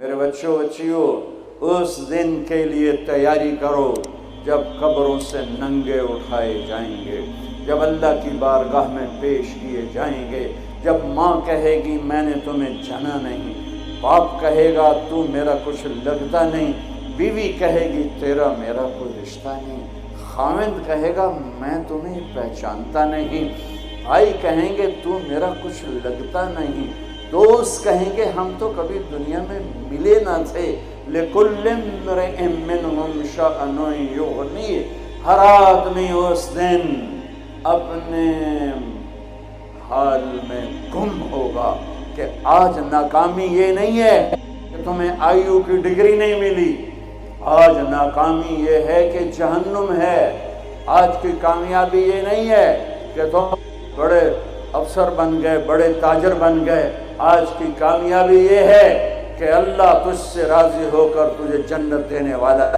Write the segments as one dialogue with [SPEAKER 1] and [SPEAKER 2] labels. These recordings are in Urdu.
[SPEAKER 1] میرے بچوں بچیوں، اس دن کے لیے تیاری کرو جب قبروں سے ننگے اٹھائے جائیں گے، جب اللہ کی بارگاہ میں پیش کیے جائیں گے، جب ماں کہے گی میں نے تمہیں جنا نہیں، باپ کہے گا تو میرا کچھ لگتا نہیں، بیوی کہے گی تیرا میرا کوئی رشتہ نہیں، خاوند کہے گا میں تمہیں پہچانتا نہیں، بھائی کہیں گے تو میرا کچھ لگتا نہیں، دوست کہیں گے ہم تو کبھی دنیا میں ملے نہ تھے، لِكُلِّ امْرِئٍ مِّنْهُمْ شَأْنٌ يُغْنِيهِ، ہر آدمی اس دن اپنے حال میں گم ہوگا کہ آج ناکامی یہ نہیں ہے کہ تمہیں IU کی ڈگری نہیں ملی، آج ناکامی یہ ہے کہ جہنم ہے، آج کی کامیابی یہ نہیں ہے کہ تم بڑے افسر بن گئے، بڑے تاجر بن گئے، آج کی کامیابی یہ ہے کہ اللہ تجھ سے راضی ہو کر تجھے جنت دینے والا ہے۔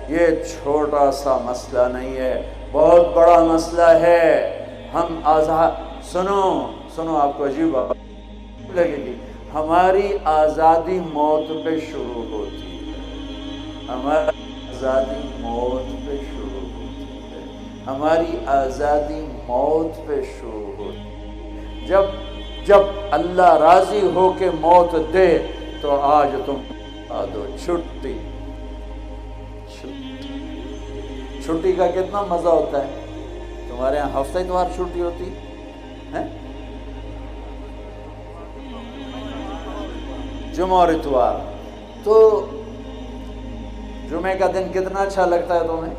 [SPEAKER 1] یہ چھوٹا سا مسئلہ نہیں ہے، بہت بڑا مسئلہ ہے۔ ہم آزاد، سنو آپ کو عجیب بات لگے گی، ہماری آزادی موت پہ شروع ہوتی ہے، ہماری آزادی موت پہ شروع ہوتی ہے، ہماری آزادی موت پہ شروع ہوتی ہے۔ جب اللہ راضی ہو کے موت دے تو آج تم آ دو چھٹی کا کتنا مزہ ہوتا ہے۔ تمہارے یہاں ہفتہ اتوار چھٹی ہوتی ہے، جمعہ اور اتوار، تو جمعے کا دن کتنا اچھا لگتا ہے تمہیں،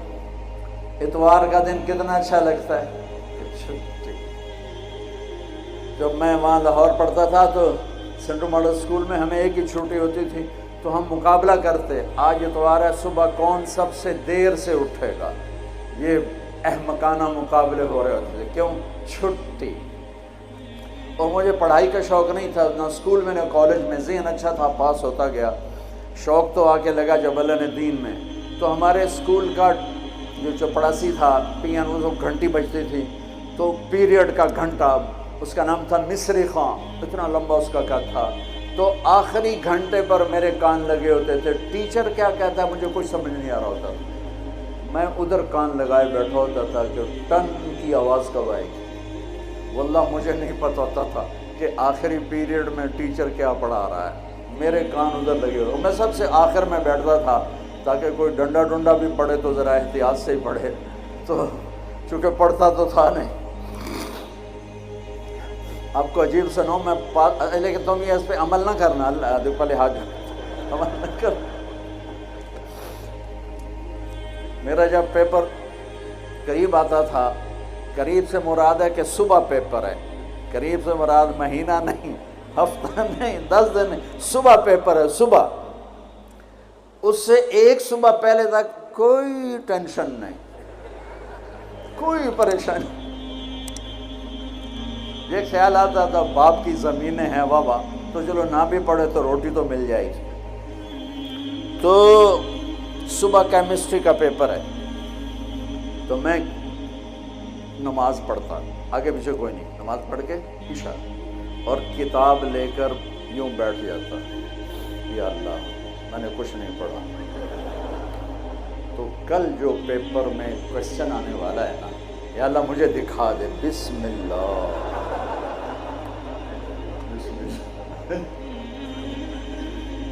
[SPEAKER 1] اتوار کا دن کتنا اچھا لگتا ہے، چھٹی۔ جب میں وہاں لاہور پڑھتا تھا تو سینٹرل ماڈل اسکول میں ہمیں ایک ہی چھٹی ہوتی تھی، تو ہم مقابلہ کرتے، آج اتوار ہے، صبح کون سب سے دیر سے اٹھے گا، یہ احمقانہ مقابلے ہو رہے ہوتے تھے، کیوں؟ چھٹی۔ اور مجھے پڑھائی کا شوق نہیں تھا، نہ اسکول میں نہ کالج میں، ذہن اچھا تھا، پاس ہوتا گیا، شوق تو آ کے لگا جب اللہ نے دین میں۔ تو ہمارے اسکول کا جو چپڑاسی تھا، پیان وہ گھنٹی بجتی تھی، تو پیریڈ کا گھنٹہ، اس کا نام تھا مصری خان، اتنا لمبا اس کا قد تھا، تو آخری گھنٹے پر میرے کان لگے ہوتے تھے، ٹیچر کیا کہتا ہے مجھے کچھ سمجھ نہیں آ رہا ہوتا تھا، میں ادھر کان لگائے بیٹھا ہوتا تھا کہ ٹن کی آواز کب آئے گی، واللہ مجھے نہیں پتہ ہوتا تھا کہ آخری پیریڈ میں ٹیچر کیا پڑھا رہا ہے، میرے کان ادھر لگے ہوئے، میں سب سے آخر میں بیٹھتا تھا تاکہ کوئی ڈنڈا ڈنڈا بھی پڑھے تو ذرا احتیاط سے ہی پڑھے، تو چونکہ پڑھتا تو تھا نہیں۔ آپ کو عجیب سنو، میں لیکن تم یہ اس پہ عمل نہ کرنا، اللہ پہلے ہاتھ عمل نہ کر۔ میرا جب پیپر قریب آتا تھا، قریب سے مراد ہے کہ صبح پیپر ہے، قریب سے مراد مہینہ نہیں، ہفتہ نہیں، 10 دن نہیں، صبح پیپر ہے، صبح، اس سے ایک صبح پہلے تک کوئی ٹینشن نہیں، کوئی پریشانی۔ یہ خیال آتا تھا باپ کی زمینیں ہیں بابا، تو چلو نہ بھی پڑھے تو روٹی تو مل جائے گی۔ تو صبح کیمسٹری کا پیپر ہے، تو میں نماز پڑھتا، آگے پیچھے کوئی نہیں، نماز پڑھ کے عشاء، اور کتاب لے کر یوں بیٹھ جاتا، یا اللہ میں نے کچھ نہیں پڑھا، تو کل جو پیپر میں کوشچن آنے والا ہے نا، یا اللہ مجھے دکھا دے، بسم اللہ،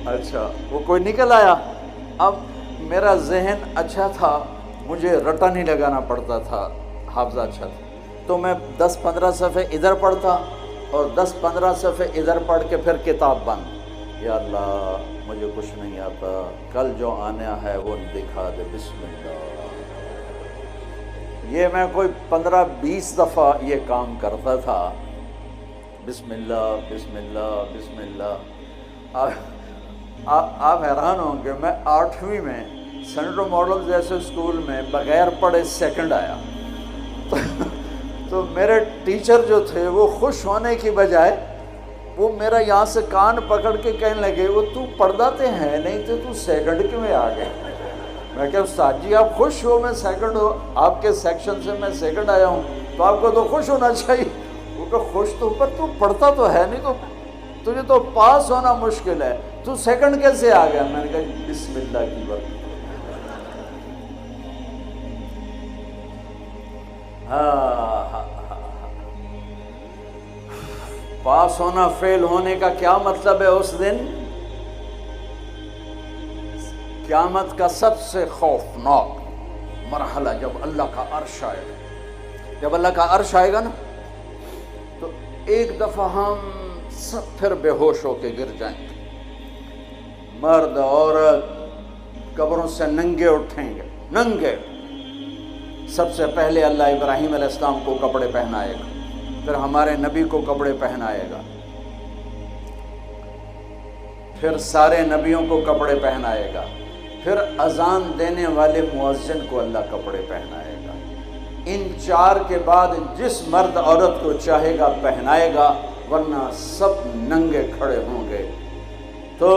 [SPEAKER 1] اچھا وہ کوئی نکل آیا۔ اب میرا ذہن اچھا تھا، مجھے رٹا نہیں لگانا پڑتا تھا، حافظہ اچھا تھا، تو میں 10-15 صفحے ادھر پڑھتا اور 10-15 صفحے ادھر پڑھ کے پھر کتاب بند، یا اللہ مجھے کچھ نہیں آتا، کل جو آنا ہے وہ دکھا دے، بسم اللہ۔ یہ میں کوئی 15-20 دفعہ یہ کام کرتا تھا، بسم اللہ بسم اللہ بسم اللہ۔ آپ حیران ہوں کہ میں 8ویں میں سینٹرل ماڈل جیسے اسکول میں بغیر پڑھے سیکنڈ آیا، تو میرے ٹیچر جو تھے وہ خوش ہونے کی بجائے وہ میرا یہاں سے کان پکڑ کے کہنے لگے، وہ تو پڑھتا تے ہے نہیں تو سیکنڈ کیوں میں آ گئے؟ میں کہا استاد جی آپ خوش ہو میں سیکنڈ ہو، آپ کے سیکشن سے میں سیکنڈ آیا ہوں، تو آپ کو تو خوش ہونا چاہیے۔ وہ کہ خوش تو، پر تو پڑھتا تو ہے نہیں، تو تجھے تو پاس ہونا مشکل ہے۔ تو سیکنڈ کیسے آ گیا؟ میں نے کہا بسم اللہ کی برکت۔ پاس ہونا فیل ہونے کا کیا مطلب ہے؟ اس دن قیامت کا سب سے خوفناک مرحلہ جب اللہ کا عرش آئے گا، جب اللہ کا عرش آئے گا نا، تو ایک دفعہ ہم سب پھر بے ہوش ہو کے گر جائیں گے، مرد عورت قبروں سے ننگے اٹھیں گے، ننگے۔ سب سے پہلے اللہ ابراہیم علیہ السلام کو کپڑے پہنائے گا، پھر ہمارے نبی کو کپڑے پہنائے گا، پھر سارے نبیوں کو کپڑے پہنائے گا، پھر اذان دینے والے مؤذن کو اللہ کپڑے پہنائے گا۔ ان چار کے بعد جس مرد عورت کو چاہے گا پہنائے گا، ورنہ سب ننگے کھڑے ہوں گے۔ تو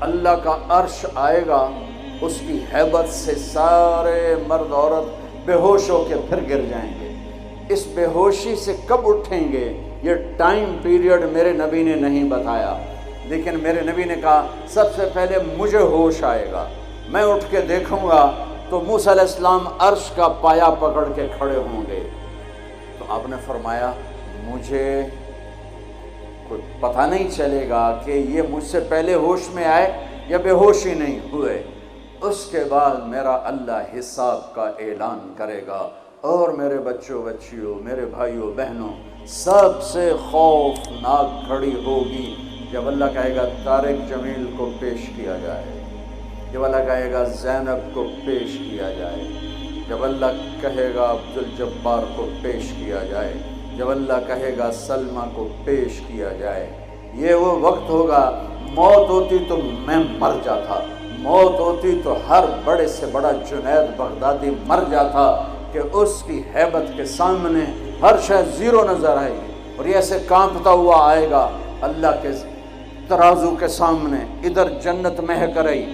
[SPEAKER 1] اللہ کا عرش آئے گا، اس کی ہیبت سے سارے مرد عورت بے ہوش ہو کے پھر گر جائیں گے۔ اس بے ہوشی سے کب اٹھیں گے یہ ٹائم پیریڈ میرے نبی نے نہیں بتایا، لیکن میرے نبی نے کہا سب سے پہلے مجھے ہوش آئے گا، میں اٹھ کے دیکھوں گا تو موسیٰ علیہ السلام عرش کا پایا پکڑ کے کھڑے ہوں گے۔ تو آپ نے فرمایا مجھے کوئی پتہ نہیں چلے گا کہ یہ مجھ سے پہلے ہوش میں آئے یا بے ہوش ہی نہیں ہوئے۔ اس کے بعد میرا اللہ حساب کا اعلان کرے گا، اور میرے بچوں بچیوں، میرے بھائیوں بہنوں، سب سے خوفناک گھڑی ہوگی جب اللہ کہے گا طارق جمیل کو پیش کیا جائے، جب اللہ کہے گا زینب کو پیش کیا جائے، جب اللہ کہے گا عبدالجبار کو پیش کیا جائے، جب اللہ کہے گا سلمہ کو پیش کیا جائے۔ یہ وہ وقت ہوگا، موت ہوتی تو میں مر جاتا، موت ہوتی تو ہر بڑے سے بڑا جنید بغدادی مر جاتا، کہ اس کی ہیبت کے سامنے ہر شے زیرو نظر آئے گی، اور یہ ایسے کانپتا ہوا آئے گا اللہ کے ترازو کے سامنے۔ ادھر جنت مہک رہی،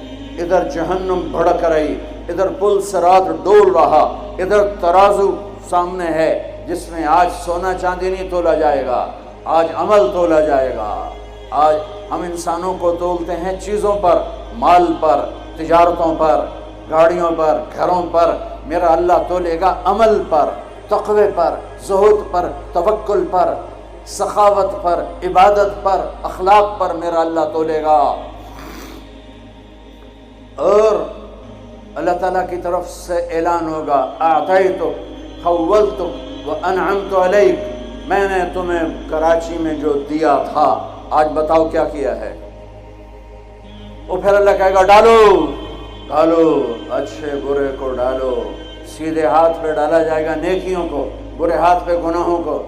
[SPEAKER 1] ادھر جہنم بھڑک رہی، ادھر پل صراط ڈول رہا، ادھر ترازو سامنے ہے جس میں آج سونا چاندی نہیں تولا جائے گا، آج عمل تولا جائے گا۔ آج ہم انسانوں کو تولتے ہیں چیزوں پر، مال پر، تجارتوں پر، گاڑیوں پر، گھروں پر، میرا اللہ تولے گا عمل پر، تقوی پر، زہد پر، توکل پر، سخاوت پر، عبادت پر، اخلاق پر میرا اللہ تولے گا۔ اور اللہ تعالیٰ کی طرف سے اعلان ہوگا اعطیتک خولتک وانعمت علیک، میں نے تمہیں کراچی میں جو دیا تھا آج بتاؤ کیا کیا ہے۔ وہ پھر اللہ کہے گا ڈالو ڈالو، اچھے برے کو ڈالو، سیدھے ہاتھ پہ ڈالا جائے گا نیکیوں کو، برے ہاتھ پہ گناہوں کو۔